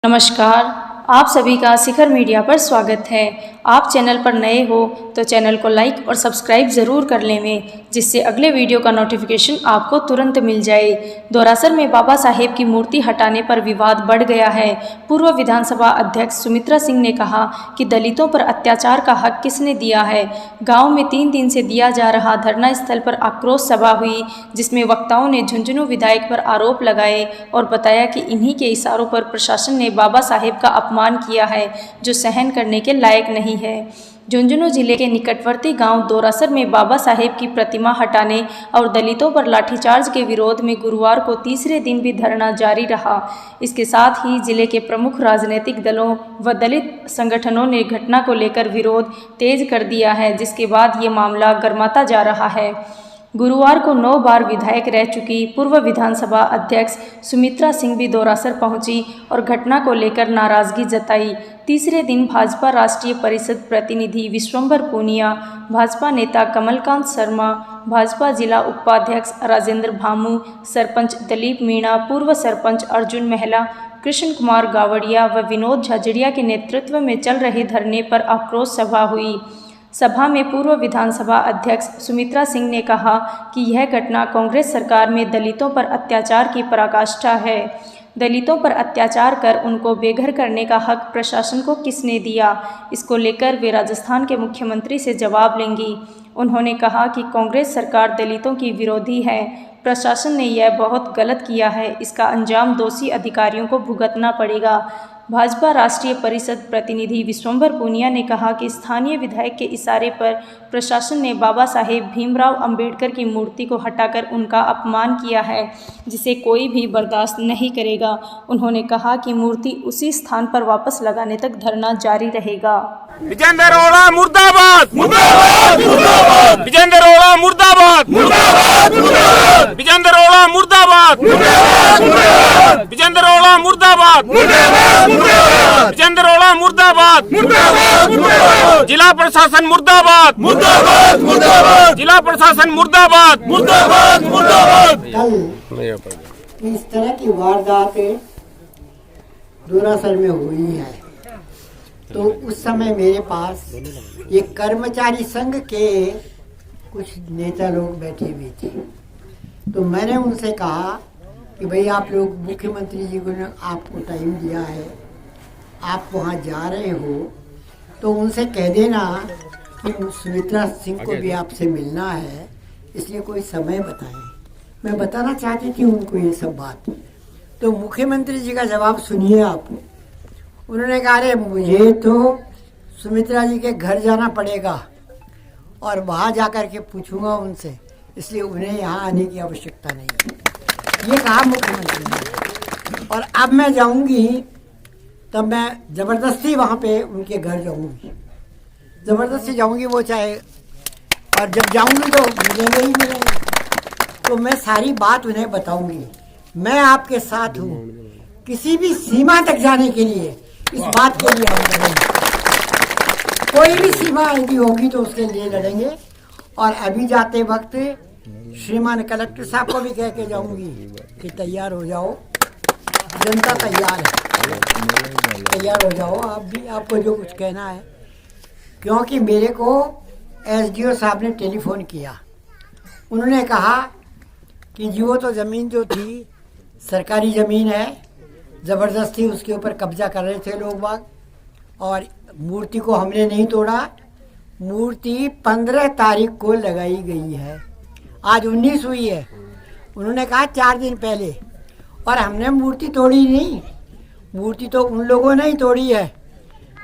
नमस्कार, आप सभी का शिखर मीडिया पर स्वागत है। आप चैनल पर नए हो तो चैनल को लाइक और सब्सक्राइब ज़रूर कर लें, जिससे अगले वीडियो का नोटिफिकेशन आपको तुरंत मिल जाए। दोरासर में बाबा साहेब की मूर्ति हटाने पर विवाद बढ़ गया है। पूर्व विधानसभा अध्यक्ष सुमित्रा सिंह ने कहा कि दलितों पर अत्याचार का हक किसने दिया है। गाँव में 3 दिन से दिया जा रहा धरना स्थल पर आक्रोश सभा हुई, जिसमें वक्ताओं ने झुंझुनू विधायक पर आरोप लगाए और बताया कि इन्हीं के इशारों पर प्रशासन ने बाबा साहेब का अपमान किया है, जो सहन करने के लायक नहीं है। झुंझुनू जिले के निकटवर्ती गांव दोरासर में बाबा साहेब की प्रतिमा हटाने और दलितों पर लाठीचार्ज के विरोध में गुरुवार को तीसरे दिन भी धरना जारी रहा। इसके साथ ही जिले के प्रमुख राजनीतिक दलों व दलित संगठनों ने घटना को लेकर विरोध तेज कर दिया है, जिसके बाद ये मामला गर्माता जा रहा है। गुरुवार को 9 बार विधायक रह चुकी पूर्व विधानसभा अध्यक्ष सुमित्रा सिंह भी दोरासर पहुंची और घटना को लेकर नाराजगी जताई। तीसरे दिन भाजपा राष्ट्रीय परिषद प्रतिनिधि विश्वंभर पूनिया, भाजपा नेता कमलकांत शर्मा, भाजपा जिला उपाध्यक्ष राजेंद्र भामू, सरपंच दलीप मीणा, पूर्व सरपंच अर्जुन महला, कृष्ण कुमार गावड़िया व विनोद झाझड़िया के नेतृत्व में चल रहे धरने पर आक्रोश सभा हुई। सभा में पूर्व विधानसभा अध्यक्ष सुमित्रा सिंह ने कहा कि यह घटना कांग्रेस सरकार में दलितों पर अत्याचार की पराकाष्ठा है। दलितों पर अत्याचार कर उनको बेघर करने का हक प्रशासन को किसने दिया, इसको लेकर वे राजस्थान के मुख्यमंत्री से जवाब लेंगी। उन्होंने कहा कि कांग्रेस सरकार दलितों की विरोधी है। प्रशासन ने यह बहुत गलत किया है, इसका अंजाम दोषी अधिकारियों को भुगतना पड़ेगा। भाजपा राष्ट्रीय परिषद प्रतिनिधि विश्वंभर पूनिया ने कहा कि स्थानीय विधायक के इशारे पर प्रशासन ने बाबा साहेब भीमराव अंबेडकर की मूर्ति को हटाकर उनका अपमान किया है, जिसे कोई भी बर्दाश्त नहीं करेगा। उन्होंने कहा कि मूर्ति उसी स्थान पर वापस लगाने तक धरना जारी रहेगा। विजेंद्र ओला मुर्दाबाद मुर्दाबाद मुर्दाबाद विजेंद्र ओला मुर्दाबाद मुर्दाबाद मुर्दाबाद विजेंद्र ओला मुर्दाबाद मुर्दाबाद मुर्दाबाद विजेंद्र ओला मुर्दाबाद मुर्दाबाद मुर्दाबाद विजेंद्र ओला मुर्दाबाद मुर्दाबाद मुर्दाबाद जिला प्रशासन मुर्दाबाद मुर्दाबाद मुर्दाबाद जिला प्रशासन मुर्दाबाद मुर्दाबाद मुर्दाबाद। इस तरह की वारदातें दोरासर में हुई है, तो उस समय मेरे पास ये कर्मचारी संघ के कुछ नेता लोग बैठे हुए थे। तो मैंने उनसे कहा कि भाई आप लोग मुख्यमंत्री जी को आपको टाइम दिया है, आप वहाँ जा रहे हो तो उनसे कह देना कि सुमित्रा सिंह को भी आपसे मिलना है, इसलिए कोई समय बताएं। मैं बताना चाहती थी उनको ये सब बात। तो मुख्यमंत्री जी का जवाब सुनिए आप। उन्होंने कहा अरे मुझे तो सुमित्रा जी के घर जाना पड़ेगा और वहाँ जाकर के पूछूंगा उनसे, इसलिए उन्हें यहाँ आने की आवश्यकता नहीं है, ये कहा मुख्यमंत्री ने। और अब मैं जाऊंगी तब मैं ज़बरदस्ती वहाँ पे उनके घर जाऊंगी, ज़बरदस्ती जाऊंगी, वो चाहे, और जब जाऊंगी तो मिलेंगे ही मिलेंगे। तो मैं सारी बात उन्हें बताऊंगी। मैं आपके साथ हूँ, किसी भी सीमा तक जाने के लिए, इस बात के लिए हम लड़ेंगे। कोई भी सीमा यदि होगी तो उसके लिए लड़ेंगे। और अभी जाते वक्त श्रीमान कलेक्टर साहब को भी कह के जाऊंगी कि तैयार हो जाओ, जनता तैयार है, तैयार हो जाओ आप भी, आपको जो कुछ कहना है। क्योंकि मेरे को एसडीओ साहब ने टेलीफोन किया, उन्होंने कहा कि जी वो तो ज़मीन जो थी सरकारी ज़मीन है, ज़बरदस्ती उसके ऊपर कब्जा कर रहे थे लोग बाग, और मूर्ति को हमने नहीं तोड़ा। मूर्ति 15 तारीख को लगाई गई है, आज 19 हुई है। उन्होंने कहा 4 दिन पहले, और हमने मूर्ति तोड़ी नहीं, मूर्ति तो उन लोगों ने ही तोड़ी है।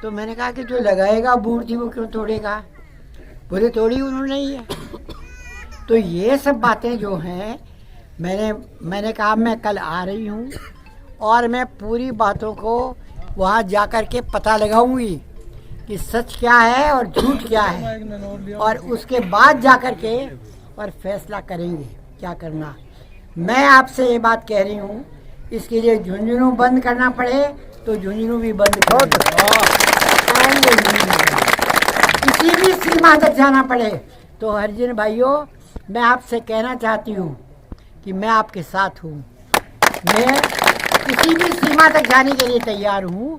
तो मैंने कहा कि जो लगाएगा मूर्ति वो क्यों तोड़ेगा, बोले तोड़ी उन्होंने ही है। तो ये सब बातें जो हैं, मैंने कहा मैं कल आ रही हूँ और मैं पूरी बातों को वहाँ जाकर के पता लगाऊंगी कि सच क्या है और झूठ क्या है, और उसके बाद जाकर के और फैसला करेंगे क्या करना। मैं आपसे ये बात कह रही हूँ, इसके लिए झुंझुनू बंद करना पड़े तो झुंझुनू भी बंद करेंगे, किसी भी सीमा तक जाना पड़े तो हरिजन भाइयों, मैं आपसे कहना चाहती हूँ कि मैं आपके साथ हूँ। मैं किसी भी सीमा तक जाने के लिए तैयार हूँ।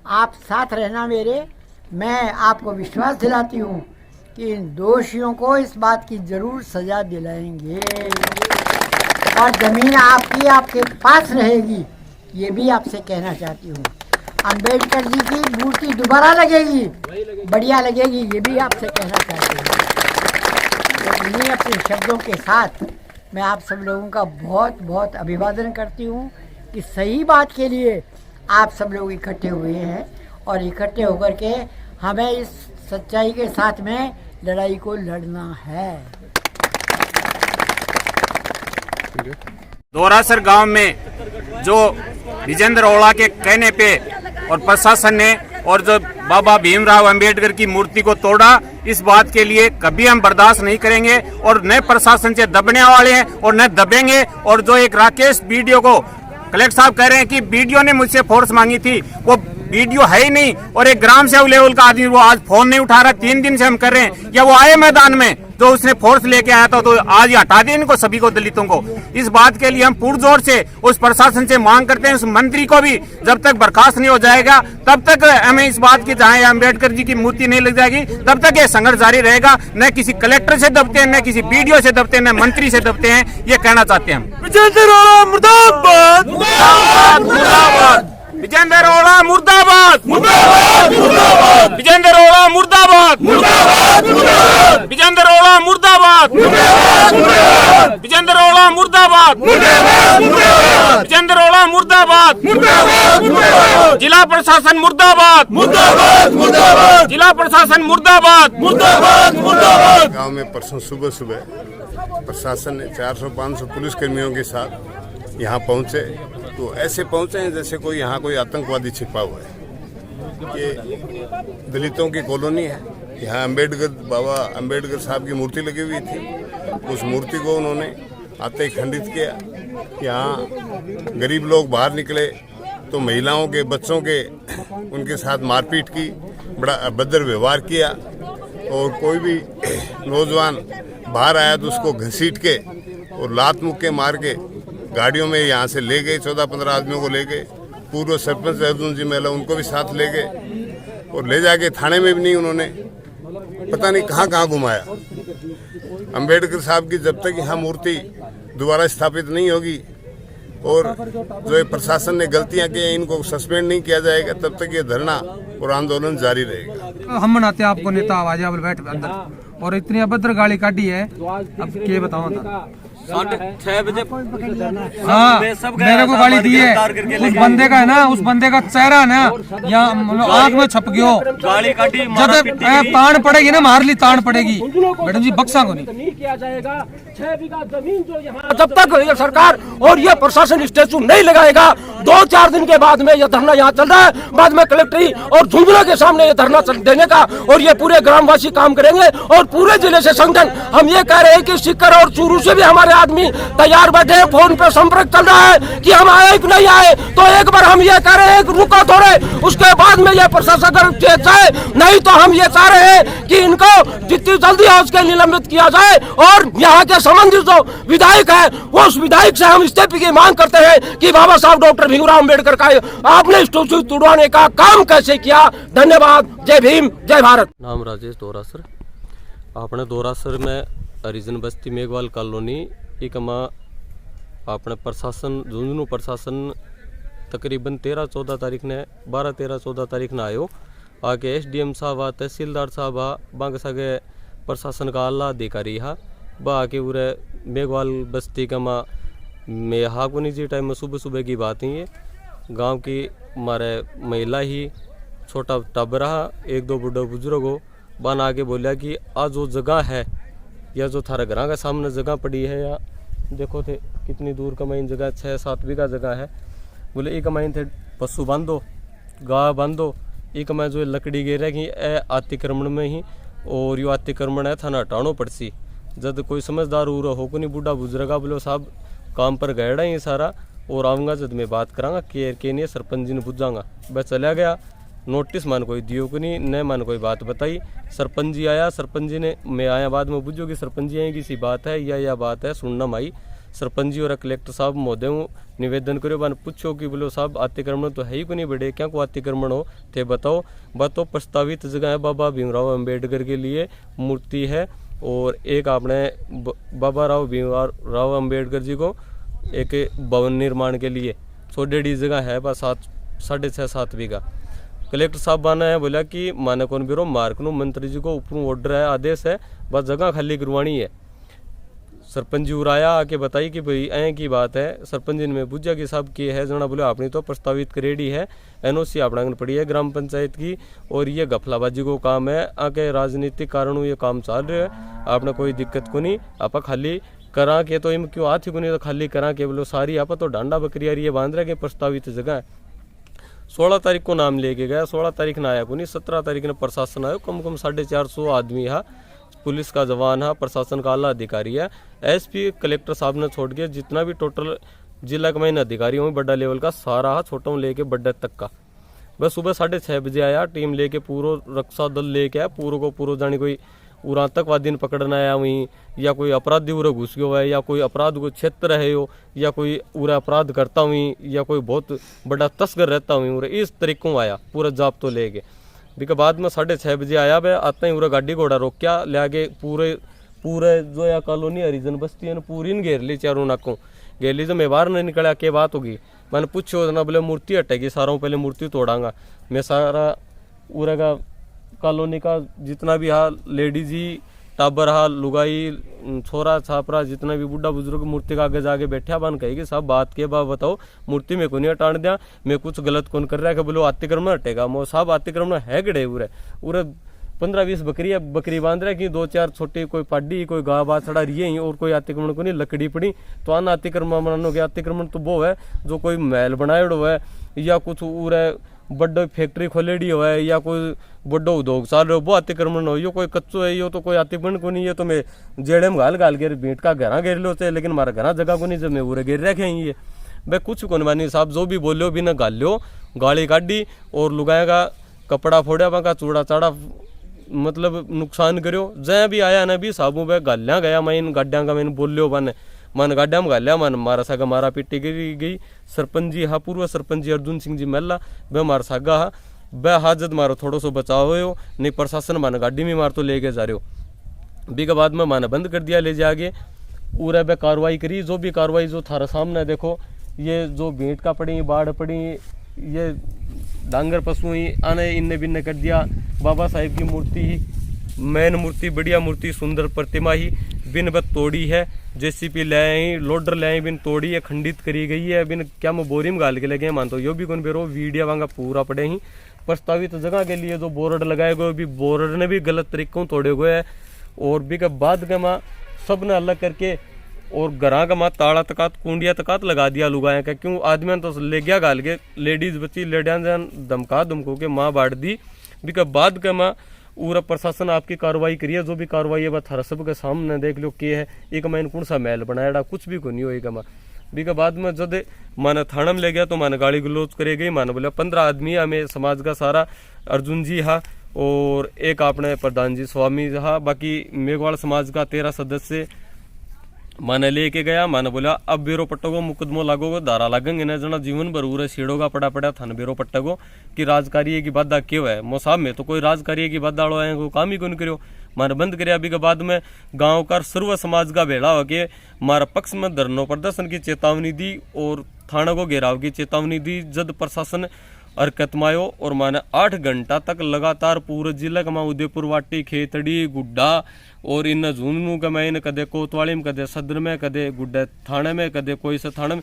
आप साथ रहना मेरे। मैं आपको विश्वास दिलाती हूँ कि इन दोषियों को इस बात की जरूर सजा दिलाएंगे और जमीन आपकी आपके पास रहेगी, ये भी आपसे कहना चाहती हूँ। अंबेडकर जी की मूर्ति दोबारा लगेगी, बढ़िया लगेगी, ये भी आपसे कहना चाहती हूँ। तो इन्हीं अपने शब्दों के साथ मैं आप सब लोगों का बहुत बहुत अभिवादन करती हूँ कि सही बात के लिए आप सब लोग इकट्ठे हुए हैं और इकट्ठे होकर के हमें इस सच्चाई के साथ में लड़ाई को लड़ना है। दोरासर गांव में जो विजेंद्र ओला के कहने पे और प्रशासन ने और जो बाबा भीमराव अंबेडकर की मूर्ति को तोड़ा, इस बात के लिए कभी हम बर्दाश्त नहीं करेंगे और न प्रशासन से दबने वाले हैं और न दबेंगे। और जो एक राकेश वीडियो को कलेक्टर साहब कह रहे हैं कि वीडियो ने मुझसे फोर्स मांगी थी, वो वीडियो है ही नहीं। और एक ग्राम सेवक लेवल का आदमी वो आज फोन नहीं उठा रहा, 3 दिन से हम कर रहे हैं। या वो आए मैदान में जो उसने फोर्स लेके आया था, तो आज ही हटा दें इनको, सभी को, दलितों को। इस बात के लिए हम पुरजोर से उस प्रशासन से मांग करते हैं, उस मंत्री को भी, जब तक बर्खास्त नहीं हो जाएगा तब तक हमें इस बात की, जहां अम्बेडकर जी की मूर्ति नहीं लग जाएगी तब तक ये संघर्ष जारी रहेगा। न किसी कलेक्टर से दबते हैं, न किसी बीडीओ से दबते हैं, न मंत्री से दबते हैं, ये कहना चाहते हैं हम। विजेंद्र ओला मुर्दाबाद, मुर्दाबाद, मुर्दाबाद। विजेंद्र ओला मुर्दाबाद, मुर्दाबाद, मुर्दाबाद। विजेंद्र ओला मुर्दाबाद, मुर्दाबाद, मुर्दाबाद। विजेंद्र ओला मुर्दाबाद, मुर्दाबाद, मुर्दाबाद। विजेंद्र ओला मुर्दाबाद, मुर्दाबाद, मुर्दाबाद। विजेंद्र ओला मुर्दाबाद, मुर्दाबाद, मुर्दाबाद। जिला प्रशासन मुर्दाबाद, मुर्दाबाद, मुर्दाबाद। जिला प्रशासन मुर्दाबाद, मुर्दाबाद, मुर्दाबाद। गांव में परसों सुबह सुबह प्रशासन ने 400-500 पुलिसकर्मियों के साथ यहाँ पहुँचे, तो ऐसे पहुँचे हैं जैसे कोई यहाँ कोई आतंकवादी छिपा हुआ है। ये दलितों की कॉलोनी है। यहाँ बाबा अम्बेडकर साहब की मूर्ति लगी हुई थी। उस मूर्ति को उन्होंने आते ही खंडित किया। यहाँ गरीब लोग बाहर निकले तो महिलाओं के, बच्चों के, उनके साथ मारपीट की, बड़ा अभद्र व्यवहार किया। और कोई भी नौजवान बाहर आया तो उसको घसीट के और लात मुक्के मार के गाड़ियों में यहाँ से ले गए। 14-15 आदमियों को ले गए। पूर्व सरपंच अर्जुन जी मेला उनको भी साथ ले गए और ले जाके थाने में भी नहीं, उन्होंने पता नहीं कहाँ कहाँ घुमाया। अंबेडकर साहब की जब तक यहाँ मूर्ति दोबारा स्थापित नहीं होगी और जो प्रशासन ने गलतियाँ की हैं इनको सस्पेंड नहीं किया जाएगा, तब तक ये धरना और आंदोलन जारी रहेगा। हम मनाते आपको नेता आवाज बैठ अंदर और इतनी अभद्र गाली काटी है, अब क्या बताऊँ था। 6 बजे हाँ, मेरे को गाली दी है। उस बंदे का है ना, उस बंदे का चेहरा ना यहाँ आँख में छप गयो। गाली काटी, जब तान पड़ेगी ना, मार ली तान पड़ेगी। मैडम जी बक्सा को नहीं किया जाएगा। 6 बीघा जमीन जो यहाँ, जब तक ये सरकार और ये प्रशासन स्टेचू नहीं लगाएगा, 2-4 दिन के बाद में ये धरना यहाँ चल रहा है। बाद में कलेक्ट्री और झुंझुनू के सामने ये धरना देने का, और ये पूरे ग्रामवासी काम करेंगे। और पूरे जिले से संगठन हम ये कह रहे हैं कि सीकर और चूरू से भी हमारे आदमी तैयार बैठे हैं। फोन पे संपर्क चल रहा है कि हम आए कि नहीं आए। तो एक बार हम ये कह रहे हैं कि रुको थोड़े, उसके बाद में ये प्रशासन जाए। नहीं तो हम ये चाह रहे हैं कि इनको जितनी जल्दी हो उसके निलंबित किया जाए। और यहाँ के संबंधित जो विधायक है, वो उस विधायक से हम इस्तीफे की मांग करते हैं कि बाबा साहब डॉक्टर भीमराव अम्बेडकर का आपने स्टैचू तुड़वाने का काम कैसे किया। धन्यवाद। जय भीम, जय भारत। नाम राजेश दोरासर। आपने दोरासर में हरिजन बस्ती मेघवाल कॉलोनी एक अपने प्रशासन, झुंझुनू प्रशासन तकरीबन 13-14 तारीख ने, 12-13-14 तारीख ने आयो। आके SDM साहब, तहसीलदार साहब, बांग सगे प्रशासन का आला अधिकारी हा बा आके पूरे मेघवाल बस्ती का में हाकुनी जी टाइम में सुबह सुबह की बात ही है। गांव की हमारे महिला ही, छोटा टब रहा, 1-2 बुढ़ा बुजुर्ग हो, बन आके बोलिया कि आज जो जगह है या जो थारा घर का सामने जगह पड़ी है, या देखो थे कितनी दूर कमाइन जगह, 6-7 बीघा जगह है। बोले एक कमाइन थे पशु बांधो, गाय बांधो। एक कमाई जो लकड़ी गिरेगी अतिक्रमण में ही, और यो अतिक्रमण है थाना हटानो पड़सी। जब कोई समझदार हो को नहीं बूढ़ा बुजुर्गा बोलो साहब काम पर गएड़ा ही सारा, और आऊँगा जब मैं बात कराँगा के नहीं सरपंच जी ने बुझाऊँगा। वह चला गया। नोटिस मान कोई दियो को नहीं, न मान कोई बात बताई। सरपंच जी आया, सरपंच जी ने, मैं आया बाद में बुझो कि सरपंच जी आई किसी बात है या बात है सुनना माई। सरपंच जी और कलेक्टर साहब महोदय निवेदन करो बन पूछो कि बोलो साहब अतिक्रमण तो है ही को नहीं बड़े क्या को अतिक्रमण हो थे बताओ प्रस्तावित जगह है बाबा भीमराव अम्बेडकर के लिए मूर्ति है और एक आपने बाबा भीमराव अम्बेडकर जी को एक भवन निर्माण के लिए छोटी जगह है बस 6.5-7 बीघा। कलेक्टर साहब माना है बोला कि माने कौन बिरो मार्क नु मंत्री जी को ऊपर ऑर्डर है आदेश है बस जगह खाली करवानी है। सरपंच जी उराया आके बताई कि भाई ऐ की बात है। सरपंच जी ने पूछा कि साहब की है जना बोले आपने तो प्रस्तावित करेडी है एनओसी अपना पड़ी है ग्राम पंचायत की और ये गफलाबाजी को काम है आके राजनीतिक कारणों ये काम चल रहा है आपने कोई दिक्कत को नहीं आप खाली करा के तो इम क्यों हाथी को नहीं तो खाली करा के बोलो सारी आप तो डांडा बकरिया ये बांध रहे प्रस्तावित जगह है। 16 तारीख को नाम लेके गया 16 तारीख ना आया को नहीं 17 तारीख ने प्रशासन आयो कम 450 आदमी है पुलिस का जवान है प्रशासन का आला अधिकारी है एसपी कलेक्टर साहब ने छोड़ के जितना भी टोटल जिला का मैंने अधिकारी हूँ बड़ा लेवल का सारा छोटा लेके बड़ा तक का बस सुबह 6:30 बजे आया टीम लेके पूरा रक्षा दल लेके आया पूरा को पूरा जाने कोई पूरा आतंकवादी पकड़ना आया वहीं या कोई अपराधी उरा घुस गया है या कोई अपराध को क्षेत्र है हो या कोई उरा अपराध करता हुई या कोई बहुत बड़ा तस्कर रहता हुई उरा इस तरीकों आया पूरा जाप तो लेके बिका बाद में 6:30 बजे आया भाई आते ही उरा गाड़ी घोड़ा रोक्या ले आगे पूरे जो या कॉलोनी हरिजन बस्ती है पूरी न घेर ली चारों नाकों घेर ली तो मैं बाहर नहीं निकला क्या बात होगी मैंने पूछो ना बोले मूर्ति हटेगी सारों पहले मूर्ति तोड़ांगा मैं सारा उरा का कॉलोनी का जितना भी हा लेडीज ही टाबर हा लुगाई छोरा छापरा जितना भी बुढ़ा बुजुर्ग मूर्ति का आगे जाके बैठा बन कहेगी साहब बात के बाद बताओ मूर्ति में को नहीं हटान दिया मैं कुछ गलत कौन कर रहा है कि बोलो अतिक्रमण हटेगा मो साहब अतिक्रमण है गड़े उरे 15-20 बकरी बांध रहा है कि 2-4 छोटी कोई पाडी कोई गाय बाछड़ा रही है और कोई अतिक्रमण को नहीं लकड़ी पड़ी तो आना अतिक्रमण मानो गया अतिक्रमण तो वो है जो कोई महल बनाएड़ो है या कुछ उरे बड़ो फैक्ट्री खोलेडी हो है या कोई बड़ो उद्योग चाल रहे हो वो अतिक्रमण हो यो कोई कच्चो है यो तो कोई अतिक्रमण को नहीं है तो मैं जेड़े में घाल के भेंट का घरा घेर लो लेकिन मारा घरा जगह को नहीं जब मैं उरे घेर रखे ये भाई कुछ कौन मानी साहब जो भी बोलो भी ना गाल लो गाली काटी और लुगाएगा कपड़ा फोड़ा वहाँ का चूड़ा चाड़ा मतलब नुकसान करो जहाँ भी आया ना भी साबू भाई गालियाँ गया मैं इन गाड्या का मैंने बोल लो मन गाड्या में गालिया मन मारा सागा मारा पीटी गई सरपंच जी हाँ पूर्व सरपंच जी अर्जुन सिंह जी मेला वह मारा सागा हाँ वह हाजत मारो थोड़ा सो बचाव हो नहीं प्रशासन माना गाड़ी में मार तो ले के जा रहे हो बी के बाद में माना बंद कर दिया ले जाके पूरा वह कार्रवाई करी जो भी कार्रवाई जो थारा सामने देखो ये जो भेंट का पड़ी बाढ़ पड़ी ये डांगर पशु ही आने इन्ने बिन्ने कर दिया बाबा साहेब की मूर्ति ही मेन मूर्ति बढ़िया मूर्ति सुंदर प्रतिमा ही बिन बत तोड़ी है जेसीपी ले आई लोडर ले आई बिन तोड़ी है खंडित करी गई है बिन क्या मैं बोरी में गाल के लगे मानते यो भी कौन बेरो वीडियो वांगा पूरा पड़े ही प्रस्तावित जगह के लिए जो बोर्ड लगाए गए भी बोर्ड ने भी गलत तरीकों तोड़े गए है और भी के बाद के माँ सब ने अलग करके और घरा का माँ ताड़ा तकात कुंडिया तकात लगा दिया लुगाया का क्यों आदमी तो ले गया गाल के लेडीज बच्ची लेडिया धमका धमको के माँ बांट दी भी के बाद के माँ पूरा प्रशासन आपकी कार्रवाई करिए जो भी कार्रवाई है वह थारा सब के सामने देख लो के है एक मैंने कौन सा महल बनाया कुछ भी को नहीं होएगा माँ भी के बाद में जब माने थाना में ले गया तो माने गाली गलोच करे गई माने बोले 15 आदमी हमें समाज का सारा अर्जुन जी हा और एक अपने प्रधान जी स्वामी हा बाकी मेघवाल समाज का 13 सदस्य माने लेके गया माने बोला अब बेरो पट्टगो मुकदमो लागोगो धारा लागेंगे न जना जीवन भर उरे सीढ़ोगा पड़ा थान बेरो पट्टगो कि राजकार्य की बाधा क्यों है मो साहब में तो कोई राजकार्य की बाधा आड़ो है काम ही कौन करो मारे बंद करे अभी के बाद में गांव का सर्व समाज का भेड़ा हो के मारा पक्ष में धरनो प्रदर्शन की चेतावनी दी और थाना को घेराव की चेतावनी दी जद प्रशासन हरकत में आयो और माने 8 घंटा तक लगातार पूरे जिले का उदयपुर वाटी खेतड़ी गुड्डा और इन झुंझुनू का मैं कदे कोतवाली में कदे सदर में कदे गुड्डा थाने में कदे कोई सा थाने में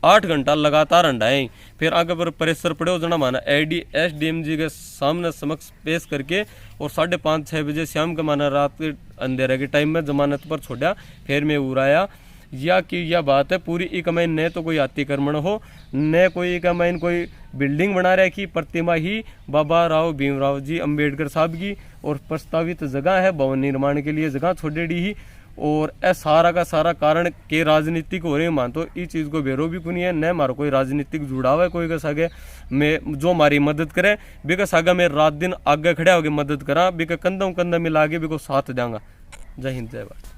8 घंटा लगातार अंडाए फिर आगे पर प्रेशर पड़े जना माना एसडीएम जी के सामने समक्ष पेश करके और 5:30-6 बजे शाम के माना रात के अंधेरे के टाइम में जमानत पर छोड़ा फिर मैं उड़ाया या कि यह बात है पूरी एक महीन न तो कोई अतिक्रमण हो न कोई एक महीन कोई बिल्डिंग बना रखी प्रतिमा ही बाबा राव भीमराव जी अम्बेडकर साहब की और प्रस्तावित जगह है भवन निर्माण के लिए जगह छोड़ेड़ी ही और ए सारा का सारा कारण के राजनीतिक हो रहे मान तो इस चीज़ को बेरो भी कुनी है न मारो कोई राजनीतिक जुड़ाव है कोई का सागे मैं जो हमारी मदद करे बेका सागा मैं रात दिन आगे खड़ा होकर मदद करा बेका कंधा मिला के बेको साथ देंगा। जय हिंद जय भारत।